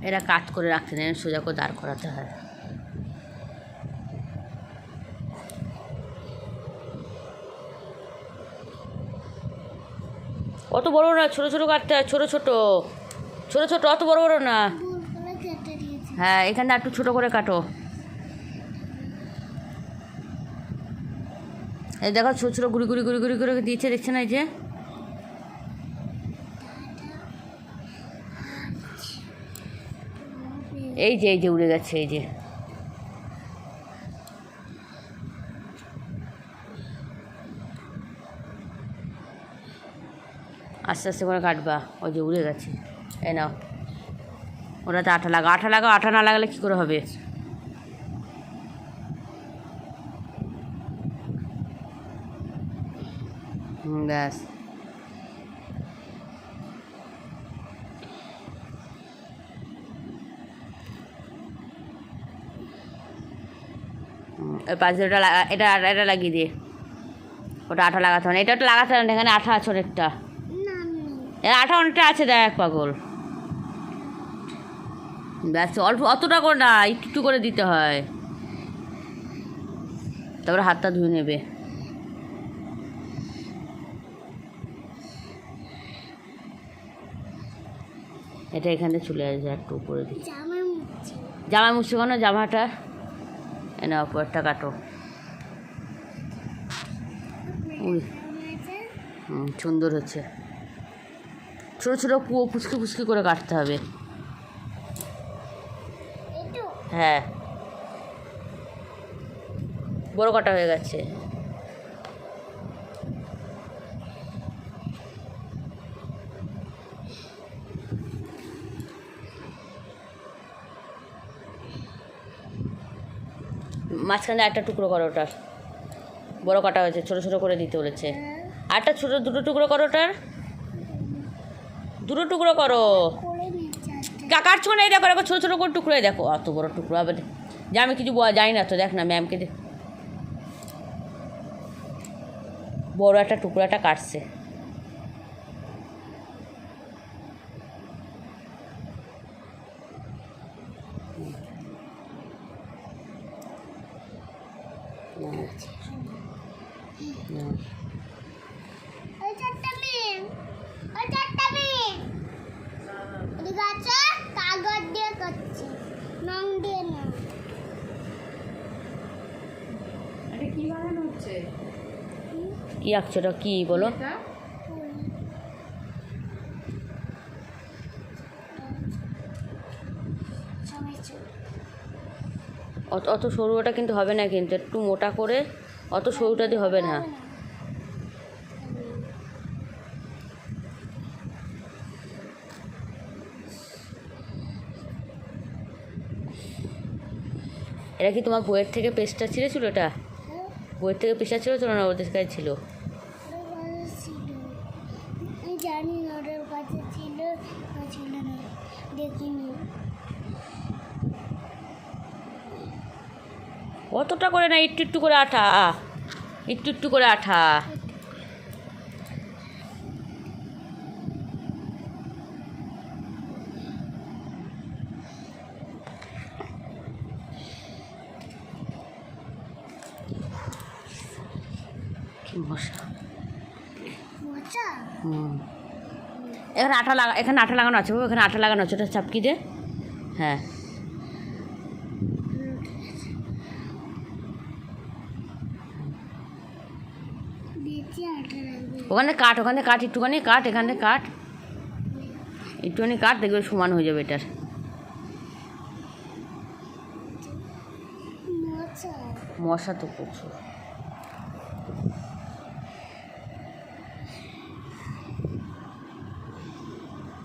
এরা কাট করে রাখতে নেই, সোজা করে দাঁড় করাতে হয়। অত বড় না, ছোটো ছোটো কাটতে হয়, ছোটো ছোটো ছোটো ছোটো, অত বড় বড় না। হ্যাঁ, এখানটা একটু ছোটো করে কাটো। এই দেখো ছোটো ছোটো গুড়ি গুড়ি গুড়ি গুড়ি করে দিয়েছে, দেখছে না? এই যে এই যে উড়ে গেছে, এই যে আস্তে আস্তে করে কাটবা। ওই যে উড়ে গেছে। এই নাও, ওটাতে আঠা লাগাও, আঠা লাগাও, আঠা না লাগালে কী করে হবে? ব্যাস। ওই পাশে ওটা এটা এটা লাগিয়ে দিয়ে, ওটা আঠা লাগাতে হবে না, এটা ওটা লাগাতে হবে না, এখানে আঠা আছে অনেকটা, আঠা অনেকটা আছে, দেখ পাগল। ব্যাস, অল্প, অতটা করে না, একটু করে দিতে হয়। তারপরে হাতটা ধুয়ে নেবে। এটা এখান থেকে চলে আসবে, একটু উপরে দিই। জামা মুছছে কেন? জামাটা এনে উপরটা কাটো। সুন্দর হচ্ছে। ছোটো ছোটো কুয়ো ফুসকি ফুসকি করে কাটতে হবে। হ্যাঁ, বড় কাটা হয়ে গেছে। মাঝখানে একটা টুকরো করো, ওটার বড় কাটা হয়েছে, ছোটো ছোটো করে দিতে বলেছে। আরটা ছোটো, দুটো টুকরো করো, ওটার দুটো টুকরো করো। কাটছো না? এই দেখো, দেখো ছোটো ছোটো করে টুকরোই, দেখো অত বড় টুকরো হবে যে, আমি কিছু জানি না তো, দেখ না ম্যামকে দে। বড় একটা টুকরো একটা কাটছে। কাগজ দিয়ে করছে, রং দিয়ে না। এটা কি বানানো হচ্ছে? কি আঁকছো? ওটা কি বলো? অত সরু ওটা কিন্তু হবে না, কিন্তু একটু মোটা করে, অত সরুটা দিয়ে হবে না। এটা কি তোমার বইয়ের থেকে পেজটা ছিঁড়েছিল? এটা বইয়ের থেকে পেশা ছিল তো না, ওদের কাছে ছিল? জানি না, ওদের কাছে ছিল না, দেখিনি। অতটা করে না, একটু একটু করে আঠা, একটু একটু করে আঠা। কি মশা! এখানে আঠা লাগা, এখানে আঠা লাগানো আছে, এখানে আঠা লাগানো আছে, ওটা চাপকি দে। হ্যাঁ, ওখানে কাট, ওখানে কাট, একটুখানি কাট, এখানে কাট, একটুখানি কাট, দেখবে সমান হয়ে যাবে এটার। মশা তো প্রচুর।